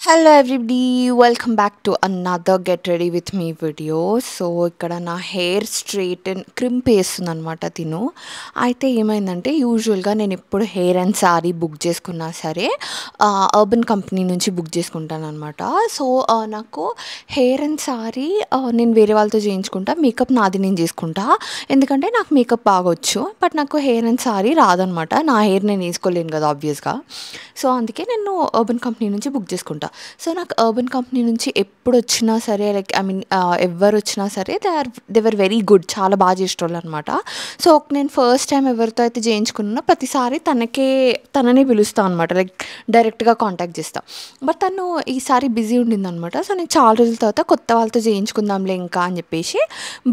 Hello everybody, welcome back to another get ready with me video. So ఇక్కడ నా hair straighten crimp వేస్తుంది అనమాట తిను. అయితే ఏమైందంటే, యూజువల్గా నేను ఎప్పుడు హెయిర్ అండ్ శారీ బుక్ చేసుకున్నా సరే అర్బన్ కంపెనీ నుంచి బుక్ చేసుకుంటాను అనమాట. సో నాకు హెయిర్ అండ్ శారీ నేను వేరే వాళ్ళతో చేయించుకుంటా, మేకప్ నాది నేను చేసుకుంటా. ఎందుకంటే నాకు మేకప్ బాగా వచ్చు, బట్ నాకు హెయిర్ అండ్ శారీ రాదనమాట. నా హెయిర్ నేను వేసుకోలేను కదా ఆబ్వియస్గా. సో అందుకే నేను అర్బన్ కంపెనీ నుంచి బుక్ చేసుకుంటా. సో నాకు అర్బన్ కంపెనీ నుంచి ఎప్పుడు వచ్చినా సరే, లైక్ ఐ మీన్ ఎవరు వచ్చినా సరే దే వర్ వెరీ గుడ్, చాలా బాగా చేసేటోళ్ళు అనమాట. సో నేను ఫస్ట్ టైం ఎవరితో అయితే చేయించుకున్నానో ప్రతిసారి తననే పిలుస్తాను అనమాట, లైక్ డైరెక్ట్గా కాంటాక్ట్ చేస్తా. బట్ తను ఈసారి బిజీ ఉండిందనమాట. సో నేను చాలా రోజుల తర్వాత కొత్త వాళ్ళతో చేయించుకుందాంలే ఇంకా అని చెప్పేసి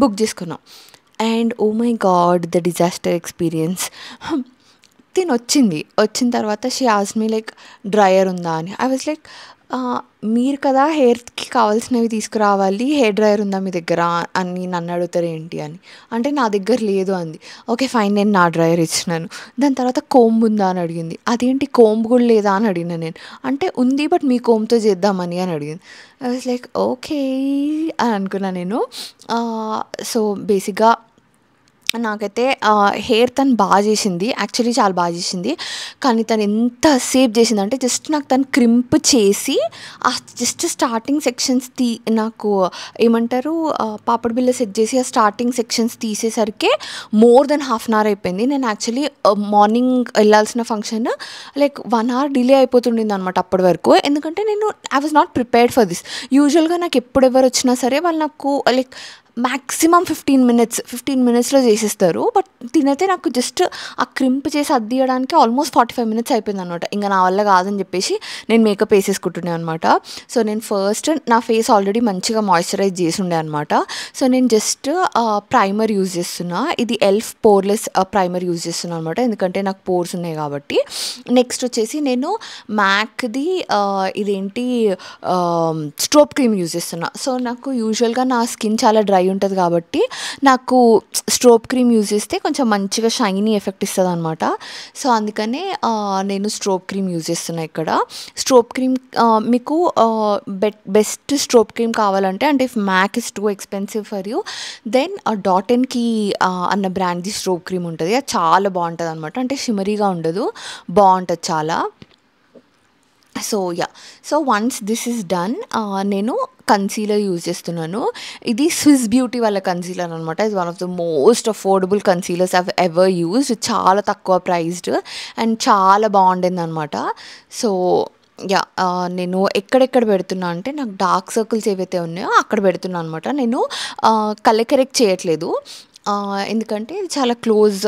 బుక్ చేసుకున్నాం. And oh my god, the disaster experience. వచ్చిన తర్వాత she asked me like dryer ఉందా అని. ఐ వాజ్ లైక్, మీరు కదా హెయిర్కి కావాల్సినవి తీసుకురావాలి, హెయిర్ డ్రయర్ ఉందా మీ దగ్గర అని నన్ను అడుగుతారు ఏంటి అని. అంటే నా దగ్గర లేదు అంది. ఓకే ఫైన్, నేను నా డ్రయర్ ఇచ్చినాను. దాని తర్వాత కోంబ్ ఉందా అని అడిగింది. అదేంటి కోంబ్ కూడా లేదా అని అడిగిన నేను. అంటే ఉంది, బట్ మీ కోంబ్తో చేద్దామని అని అడిగింది. ఐ వాజ్ లైక్ ఓకే అని అనుకున్నా నేను. సో బేసిక్గా నాకైతే హెయిర్ తను బాగా చేసింది, యాక్చువల్లీ చాలా బాగా చేసింది. కానీ తను ఎంత సేవ్ చేసిందంటే, జస్ట్ నాకు తను క్రింప్ చేసి జస్ట్ స్టార్టింగ్ సెక్షన్స్ నాకు ఏమంటారు, పాపడ్ బిల్ల సెట్ చేసి ఆ స్టార్టింగ్ సెక్షన్స్ తీసేసరికి more than half an hour అయిపోయింది. నేను యాక్చువల్లీ మార్నింగ్ వెళ్ళాల్సిన ఫంక్షన్ లైక్ 1 hour డిలే అయిపోతుండింది అనమాట అప్పటి వరకు. ఎందుకంటే నేను I was not prepared for this. యూజువల్గా నాకు ఎప్పుడు ఎవరు వచ్చినా సరే వాళ్ళు నాకు లైక్ మ్యాక్సిమం 15 minutesలో చేసేస్తారు. బట్ తినైతే నాకు జస్ట్ ఆ క్రింప్ చేసి అద్దియడానికి ఆల్మోస్ట్ 45 minutes అయిపోయింది అనమాట. ఇంకా నా వల్ల కాదని చెప్పేసి నేను మేకప్ వేసేసుకుంటున్నాను అనమాట. సో నేను ఫస్ట్ నా ఫేస్ ఆల్రెడీ మంచిగా మాయిశ్చరైజ్ చేసి ఉండే అనమాట. సో నేను జస్ట్ ప్రైమర్ యూజ్ చేస్తున్నా. ఇది ఎల్ఫ్ పోర్లెస్ ప్రైమర్ యూజ్ చేస్తున్నాను అనమాట, ఎందుకంటే నాకు పోర్స్ ఉన్నాయి కాబట్టి. నెక్స్ట్ వచ్చేసి నేను మ్యాక్ది ఇదేంటి స్ట్రోప్ క్రీమ్ యూజ్ చేస్తున్నా. సో నాకు యూజువల్గా నా స్కిన్ చాలా డ్రై ఉంటుంది కాబట్టి నాకు స్ట్రోప్ క్రీమ్ యూజ్ చేస్తే కొంచెం మంచిగా షైనీ ఎఫెక్ట్ ఇస్తుంది అనమాట. సో అందుకనే నేను స్ట్రోప్ క్రీమ్ యూజ్ చేస్తున్నా ఇక్కడ. స్ట్రోప్ క్రీమ్ మీకు బెస్ట్ స్ట్రోప్ క్రీమ్ కావాలంటే, అంటే if Mac is too expensive for you, then Dot and Key అన్న బ్రాండ్ది స్ట్రోప్ క్రీమ్ ఉంటుంది. అది చాలా బాగుంటుంది అనమాట. అంటే షిమరీగా ఉండదు, బాగుంటుంది చాలా. So once this is done, నేను కన్సీలర్ యూజ్ చేస్తున్నాను. ఇది స్విస్ బ్యూటీ వాళ్ళ కన్సీలర్ అనమాట. ఇది one of the most affordable concealers I've ever used. చాలా తక్కువ ప్రైస్డ్ అండ్ చాలా బాగుండింది అనమాట. సో నేను ఎక్కడెక్కడ పెడుతున్నా అంటే, నాకు డార్క్ సర్కిల్స్ ఏవైతే ఉన్నాయో అక్కడ పెడుతున్నా అనమాట. నేను కలర్ కరెక్ట్ చేయట్లేదు, ఎందుకంటే ఇది చాలా క్లోజ్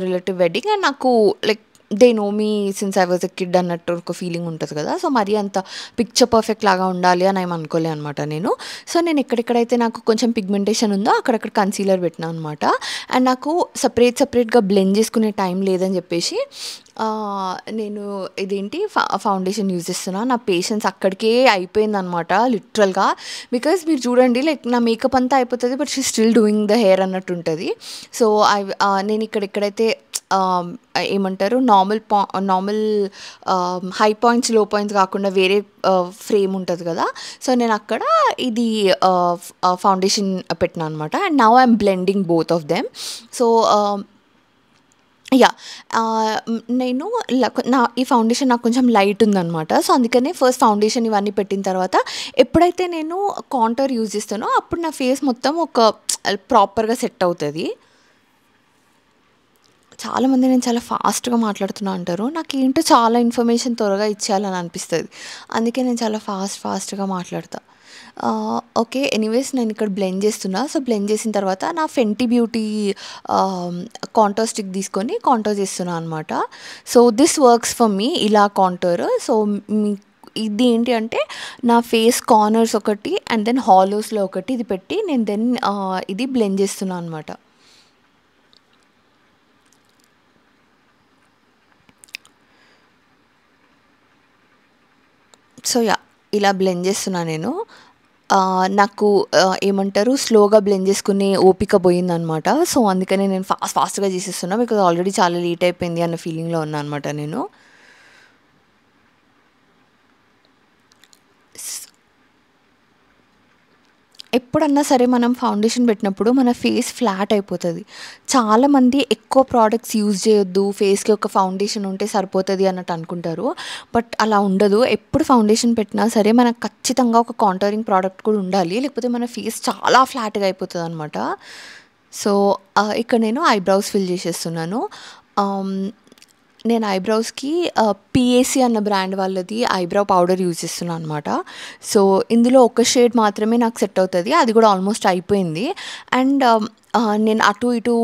రిలేటివ్ వెడ్డింగ్ అండ్ నాకు like they know me since I was a kid అన్నట్టు ఒక ఫీలింగ్ ఉంటుంది కదా. సో మరీ అంత పిక్చర్ పర్ఫెక్ట్ లాగా ఉండాలి అని ఏమి అనుకోలే అనమాట నేను. సో నేను ఎక్కడెక్కడైతే నాకు కొంచెం పిగ్మెంటేషన్ ఉందో అక్కడక్కడ కన్సీలర్ పెట్టినా అనమాట. అండ్ నాకు సపరేట్గా బ్లెండ్ చేసుకునే టైం లేదని చెప్పేసి నేను ఇదేంటి ఫౌండేషన్ యూజ్ చేస్తున్నా. నా పేషెన్స్ అక్కడికే అయిపోయింది అనమాట లిటరల్గా. బికాజ్ మీరు చూడండి, లైక్ నా మేకప్ అంతా అయిపోతుంది, but she still doing the hair అన్నట్టు ఉంటుంది. సో నేను ఇక్కడెక్కడైతే ఏమంటారు నార్మల్ హై పాయింట్స్ లో పాయింట్స్ కాకుండా వేరే ఫ్రేమ్ ఉంటుంది కదా. సో నేను అక్కడ ఇది ఫౌండేషన్ పెట్టినా అనమాట. And now I'm blending both of them. So నేను ఈ ఫౌండేషన్ నాకు కొంచెం లైట్ ఉందనమాట. సో అందుకనే ఫస్ట్ ఫౌండేషన్ ఇవన్నీ పెట్టిన తర్వాత ఎప్పుడైతే నేను కాంటోర్ యూజ్ చేస్తానో అప్పుడు నా ఫేస్ మొత్తం ఒక ప్రాపర్గా సెట్ అవుతుంది. చాలామంది నేను చాలా ఫాస్ట్గా మాట్లాడుతున్నా అంటారు. నాకేంటో చాలా ఇన్ఫర్మేషన్ త్వరగా ఇచ్చేయాలని అనిపిస్తుంది, అందుకే నేను చాలా ఫాస్ట్గా మాట్లాడతా. ఓకే, ఎనీవేస్ నేను ఇక్కడ బ్లెండ్ చేస్తున్నా. సో బ్లెండ్ చేసిన తర్వాత నా ఫెంటీ బ్యూటీ కాంటోర్ స్టిక్ తీసుకొని కాంటోర్ చేస్తున్నా అనమాట. So this works for me, ఇలా కాంటోర్. సో ఇది ఏంటి అంటే, నా ఫేస్ కార్నర్స్ ఒకటి అండ్ దెన్ హాలోస్లో ఒకటి ఇది పెట్టి నేను దెన్ ఇది బ్లెండ్ చేస్తున్నా అనమాట. సో ఇలా బ్లెండ్ చేస్తున్నా నేను. నాకు ఏమంటారు, స్లోగా బ్లెండ్ చేసుకునే ఓపిక పోయిందనమాట. సో అందుకనే నేను ఫాస్ట్గా చేసేస్తున్నా, బికాజ్ ఆల్రెడీ చాలా లేట్ అయిపోయింది అన్న ఫీలింగ్లో ఉన్నా అనమాట నేను. ఎప్పుడన్నా సరే మనం ఫౌండేషన్ పెట్టినప్పుడు మన ఫేస్ ఫ్లాట్ అయిపోతది. చాలామంది ఎక్కువ ప్రొడక్ట్స్ యూజ్ చేయొద్దు, ఫేస్‌కి ఒక ఫౌండేషన్ ఉంటే సరిపోతది అన్నట్టు అనుకుంటారు. బట్ అలా ఉండదు. ఎప్పుడు ఫౌండేషన్ పెట్టినా సరే మనకు ఖచ్చితంగా ఒక కాంటౌరింగ్ ప్రోడక్ట్ కూడా ఉండాలి. లేకపోతే మన ఫేస్ చాలా ఫ్లాట్‌గా అయిపోతదనమాట. సో, ఇక్కడ నేను ఐబ్రోస్ ఫిల్ చేసేస్తున్నాను. ఆహ్, నేను ఐబ్రోస్‌కి పీఏసీ అన్న బ్రాండ్ వాళ్ళది ఐబ్రో పౌడర్ యూజ్ చేస్తున్నా అనమాట. సో, ఇందులో ఒక షేడ్ మాత్రమే నాకు సెట్ అవుతది. అది కూడా ఆల్మోస్ట్ అయిపోయింది. అండ్ నేను అటు ఇటు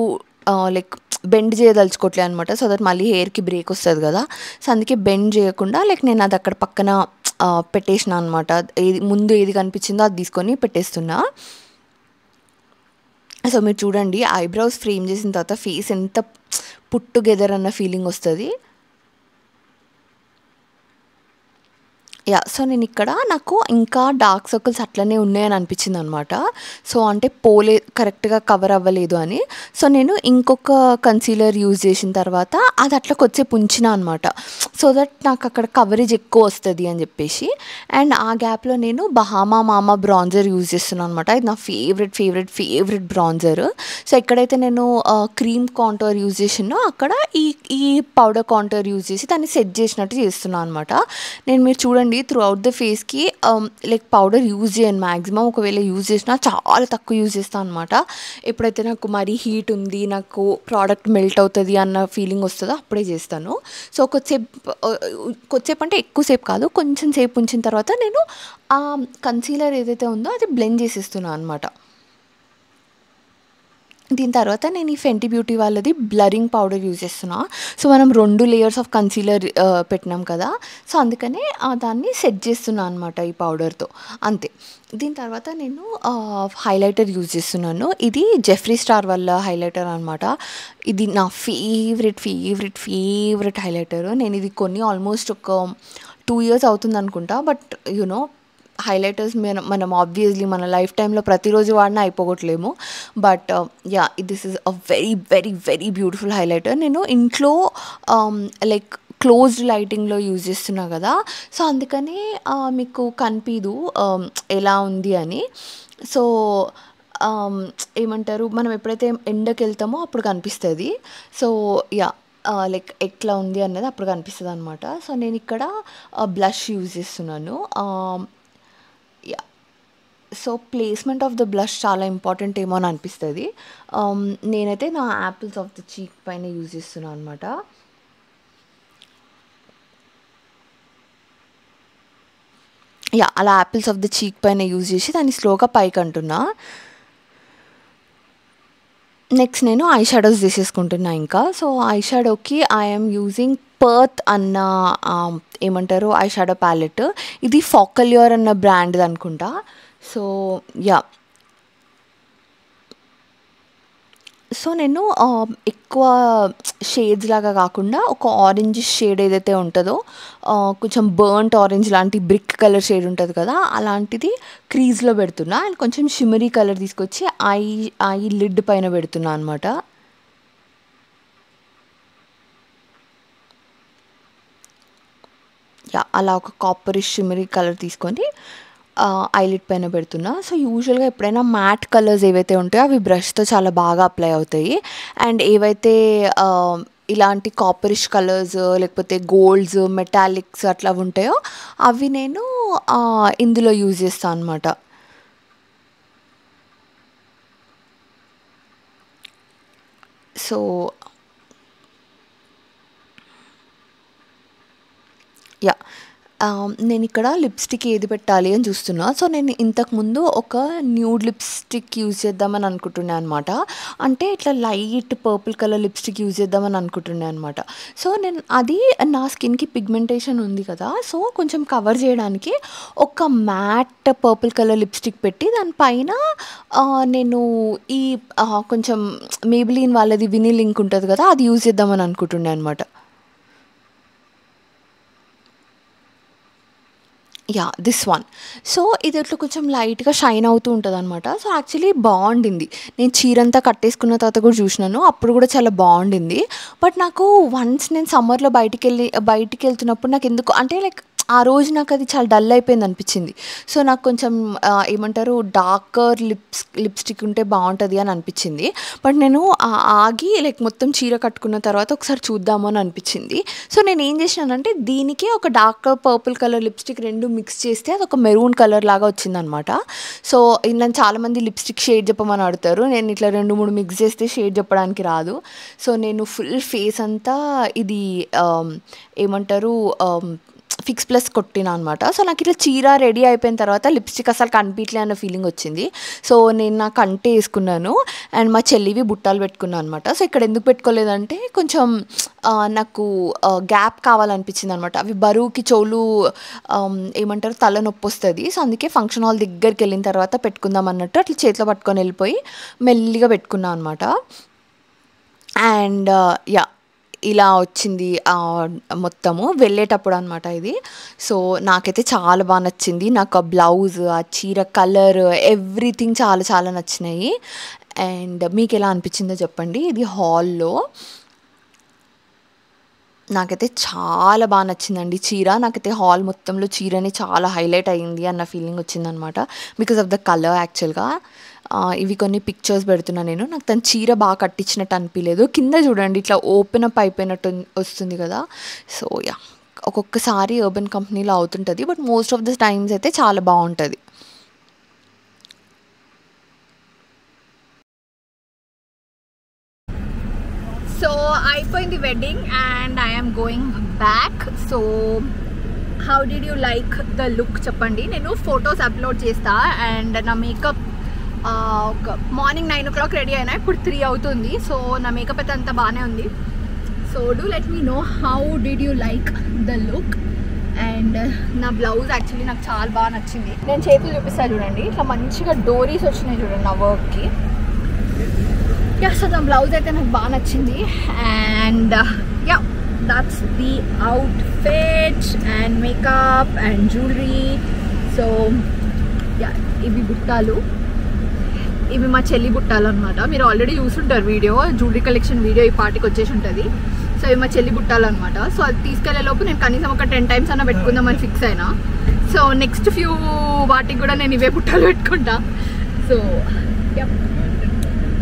లైక్ బెండ్ చేయదలుచుకోవట్లే అనమాట. సో దట్ మళ్ళీ హెయిర్‌కి బ్రేక్ వస్తది కదా! సో, అందుకే బెండ్ చేయకుండా లైక్ నేను అది అక్కడ పక్కన పెట్టేసినా అనమాట. ఏది ముందు ఏది కనిపించిందో అది తీసుకొని పెట్టేస్తున్నా. సో, మీరు చూడండి ఐబ్రోస్ ఫ్రేమ్ చేసిన తర్వాత ఫేస్ ఎంత పుట్ టుగెదర్ అన్న ఫీలింగ్ వస్తది. యాహ్! సో, నేనిక్కడ నాకు ఇంకా డార్క్ సర్కిల్స్ అట్లనే ఉన్నాయని అనిపించిందనమాట. సో, అంటే కరెక్ట్‌గా కవర్ అవ్వలేదు అని. సో, నేను ఇంకొక కన్సీలర్ యూజ్ చేసిన తర్వాత అది అట్లా కొద్దిసేపు ఉంచినా అనమాట. సో దట్ నాకు అక్కడ కవరేజ్ ఎక్కువ వస్తది అని చెప్పేసి. అండ్ ఆ గ్యాప్‌లో నేను బహామా మామా బ్రాన్జర్ యూజ్ చేస్తున్నా అనమాట. ఇది నా ఫేవరెట్ బ్రాన్జర్. సో, ఎక్కడైతే నేను క్రీమ్ కాంటోర్ యూజ్ చేసినో అక్కడ ఈ ఈ పౌడర్ కాంటోర్ యూజ్ చేసి దాన్ని సెట్ చేసినట్టు చేస్తున్నా అనమాట. మీరు చూడండి త్రూ అవుట్ ద ఫేస్‌కి లైక్ పౌడర్ యూజ్ చేయను మాక్సిమం. ఒకవేళ యూజ్ చేసినా చాలా తక్కువ యూజ్ చేస్తా అనమాట. ఎప్పుడైతే నాకు మరీ హీట్ ఉంది, నాకు ప్రోడక్ట్ మెల్ట్ అవుతది అన్న ఫీలింగ్ వస్తదో అప్పుడే చేస్తాను. సో, కొద్దిసేపు అంటే ఎక్కువ సేపు కాదు, కొంచెం సేపు ఉంచిన తర్వాత నేను కన్సీలర్ ఏదైతే ఉందో అది బ్లెండ్ చేసేస్తున్నా అనమాట. దీని తర్వాత నేను ఈ ఫెంటీ బ్యూటీ వాళ్ళది బ్లరింగ్ పౌడర్ యూజ్ చేస్తున్నా. సో, మనం 2 లేయర్స్ ఆఫ్ కన్సీలర్ పెట్టినాం కదా! సో, అందుకనే దాన్ని సెట్ చేస్తున్నా అనమాట ఈ పౌడర్‌తో అంతే. దీని తర్వాత నేను హైలైటర్ యూజ్ చేస్తున్నాను. ఇది జెఫ్రీ స్టార్ వాళ్ళ హైలైటర్ అనమాట. ఇది నా ఫేవరెట్ హైలైటర్. నేను ఇది కొని ఆల్మోస్ట్ ఒక 2 ఇయర్స్ అవుతుందనుకుంటా. బట్ హైలైటర్స్ మనం ఆబ్వియస్లీ మన లైఫ్ టైంలో ప్రతిరోజు వాడినా అయిపోగొట్టలేము. But yeah! This is a very beautiful highlighter. నేను ఇంట్లో లైక్ క్లోజ్డ్ లైటింగ్‌లో యూజ్ చేస్తున్నా కదా! సో, అందుకని మీకు కనిపీదు ఎలా ఉంది అని. సో, ఏమంటారు, మనం ఎప్పుడైతే ఎండకెళ్తామో అప్పుడు కనిపిస్తది. So, yeah! లైక్ ఎట్లా ఉంది అన్నది అప్పుడు కనిపిస్తదనమాట. సో, నేనిక్కడ బ్లష్ యూజ్ చేస్తున్నాను. Yeah! So, placement of the blush చాలా ఇంపార్టెంట్ ఏమో అని అనిపిస్తది. నేనైతే నా యాపిల్స్ ఆఫ్ ద చీక్ పైన యూజ్ చేస్తున్నా అనమాట. యాహ్! అలా యాపిల్స్ ఆఫ్ ద చీక్ పైన యూజ్ చేసి దాన్ని స్లోగా పైకంటున్నా. నెక్స్ట్ నేను ఐ షాడోస్ చేసేసుకుంటున్నా ఇంకా. సో, ఐ షాడోకి ఐ యామ్ యూజింగ్ పర్త్ అన్న ఏమంటారు ఐ షాడో ప్యాలెట్. ఇది ఫాకలియర్ అన్న బ్రాండ్‌దనుకుంటా. So, yeah! సో, నేను ఎక్కువ షేడ్స్ లాగా కాకుండా ఒక ఆరెంజ్ షేడ్ ఏదైతే ఉంటదో కొంచెం బర్న్ట్ ఆరెంజ్ లాంటి బ్రిక్ కలర్ షేడ్ ఉంటది కదా! అలాంటిది క్రీజ్‌లో పెడుతున్నా. అండ్ కొంచెం షిమ్మరీ కలర్ తీసుకొచ్చి ఐ లిడ్ పైన పెడుతున్నా అనమాట. యాహ్! అలా ఒక కాపరిష్ షిమ్మరీ కలర్ తీసుకొని ఐలిడ్ పైన పెడుతున్నా. సో, యూజువల్‌గా ఎప్పుడైనా మ్యాట్ కలర్స్ ఏవైతే ఉంటాయో అవి బ్రష్‌తో చాలా బాగా అప్లై అవుతాయి. అండ్ ఏవైతే ఇలాంటి కాపరిష్ కలర్స్ లేకపోతే గోల్డ్స్, మెటాలిక్స్ అట్లా ఉంటాయో అవి నేను ఇందులో యూజ్ చేస్తా అనమాట. So, yeah! నేనిక్కడ లిప్‌స్టిక్ ఏది పెట్టాలి అని చూస్తున్నా. సో, నేను ఇంతకుముందు ఒక న్యూడ్ లిప్‌స్టిక్ యూజ్ చేద్దామని అనుకుంటున్నా అనమాట. అంటే ఇట్లా light purple colour lipstick use చేద్దామని అనుకుంటున్నా అనమాట. సో, నేను అది నా స్కిన్‌కి పిగ్మెంటేషన్ ఉంది కదా! సో, కొంచెం కవర్ చేయడానికి ఒక మ్యాట్ పర్పుల్ కలర్ లిప్‌స్టిక్ పెట్టి దాని పైన నేను ఈ కొంచెం మేబిలిన్ వాళ్ళది వినిల్ ఇంక్ ఉంటది కదా! అది యూజ్ చేద్దామని అనుకుంటుండే అనమాట. యాహ్! This one. సో, ఇది ఇట్లా కొంచెం లైట్‌గా షైన్ అవుతూ ఉంటదనమాట. సో, యాక్చువల్లీ బావుండింది. నేను చీరంతా కట్టేసుకున్న తర్వాత కూడా చూసినాను. అప్పుడు కూడా చాలా బావుండింది. బట్ నాకు వన్స్ నేను సమ్మర్‌లో బయటికెళ్తున్నప్పుడు నాకెందుకో అంటే లైక్ ఆ రోజు నాకు అది చాలా డల్ అయిపోయింది అనిపించింది. సో నాకు కొంచెం ఏమంటారు డార్కర్ లిప్స్టిక్ ఉంటే బాగుంటుంది అని అనిపించింది. బట్ నేను ఆగి లైక్ మొత్తం చీర కట్టుకున్న తర్వాత ఒకసారి చూద్దాము అని అనిపించింది. సో నేను ఏం చేసినానంటే దీనికి ఒక డార్కర్ పర్పుల్ కలర్ లిప్స్టిక్ రెండు మిక్స్ చేస్తే అది ఒక మెరూన్ కలర్ లాగా వచ్చిందనమాట. సో నన్ను చాలామంది లిప్స్టిక్ షేడ్ చెప్పమని అడుగుతారు. నేను ఇట్లా 2-3 మిక్స్ చేస్తే షేడ్ చెప్పడానికి రాదు. సో నేను ఫుల్ ఫేస్ అంతా ఇది ఏమంటారు ఫిక్స్ ప్లస్ కొట్టినా అనమాట. సో నాకు ఇట్లా చీర రెడీ అయిపోయిన తర్వాత లిప్స్టిక్ అసలు కనిపించలే అన్న ఫీలింగ్ వచ్చింది. సో నేను నా కంటే వేసుకున్నాను అండ్ మా చెల్లివి బుట్టాలు పెట్టుకున్నాను అనమాట. సో ఇక్కడ ఎందుకు పెట్టుకోలేదంటే కొంచెం నాకు గ్యాప్ కావాలనిపించింది అనమాట. అవి బరువుకి చెవులు ఏమంటారు తలనొప్పి వస్తుంది. సో అందుకే ఫంక్షన్ హాల్ దగ్గరికి వెళ్ళిన తర్వాత పెట్టుకుందాం అన్నట్టు అట్లా చేతిలో పట్టుకొని వెళ్ళిపోయి మెల్లిగా పెట్టుకున్నాను అనమాట. అండ్ యా ఇలా వచ్చింది మొత్తము వెళ్ళేటప్పుడు అనమాట ఇది. సో నాకైతే చాలా బాగా నచ్చింది. నాకు ఆ బ్లౌజ్, ఆ చీర కలర్, ఎవ్రీథింగ్ చాలా చాలా నచ్చినాయి. అండ్ మీకు ఎలా అనిపించిందో చెప్పండి. ఇది హాల్లో నాకైతే చాలా బాగా నచ్చిందండి చీర. నాకైతే హాల్ మొత్తంలో చీరని చాలా హైలైట్ అయ్యింది అన్న ఫీలింగ్ వచ్చిందనమాట. బికాస్ ఆఫ్ ద కలర్ యాక్చువల్గా. ఇవి కొన్ని పిక్చర్స్ పెడుతున్నా నేను. నాకు తను చీర బాగా కట్టించినట్టు అనిపించలేదు. కింద చూడండి ఇట్లా ఓపెన్ అప్ అయిపోయినట్టు వస్తుంది కదా. సో యా ఒక్కొక్కసారి అర్బన్ కంపెనీలో అవుతుంటుంది. But most of the times అయితే చాలా బాగుంటుంది. సో అయిపోయింది wedding and I'm going back. So how did you like the look చెప్పండి. నేను ఫొటోస్ అప్లోడ్ చేస్తా. అండ్ నా మేకప్ ఒక మార్నింగ్ 9 o'clock రెడీ అయినా, ఇప్పుడు 3 అవుతుంది. సో నా మేకప్ అయితే అంతా బాగానే ఉంది. So do let me know how did you like the look. And నా బ్లౌజ్ యాక్చువల్లీ నాకు చాలా బాగా నచ్చింది. నేను చేతులు చూపిస్తాను చూడండి. ఇట్లా మంచిగా డోరీస్ వచ్చినాయి చూడండి నా వర్క్కి. యా సో నా బ్లౌజ్ అయితే నాకు బాగా నచ్చింది. And yeah that's the outfit and makeup and jewelry. So yeah ఇవి బుట్టాలు, ఇవి మా చెల్లి బుట్టాలు అనమాట. మీరు ఆల్రెడీ చూసుంటారు వీడియో, జ్యువెలరీ కలెక్షన్ వీడియో ఈ పార్టీకి వచ్చేసి ఉంటుంది. సో ఇవి మా చెల్లి బుట్టాలు అనమాట. సో అది తీసుకెళ్లే లోపు నేను కనీసం ఒక 10 times అన్న పెట్టుకుందామని ఫిక్స్ అయినా. సో నెక్స్ట్ ఫ్యూ వాటికి కూడా నేను ఇవే బుట్టాలు పెట్టుకుంటా. So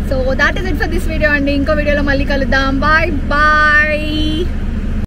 so that is it for this video అండి. ఇంకో వీడియోలో మళ్ళీ కలుద్దాం. Bye bye.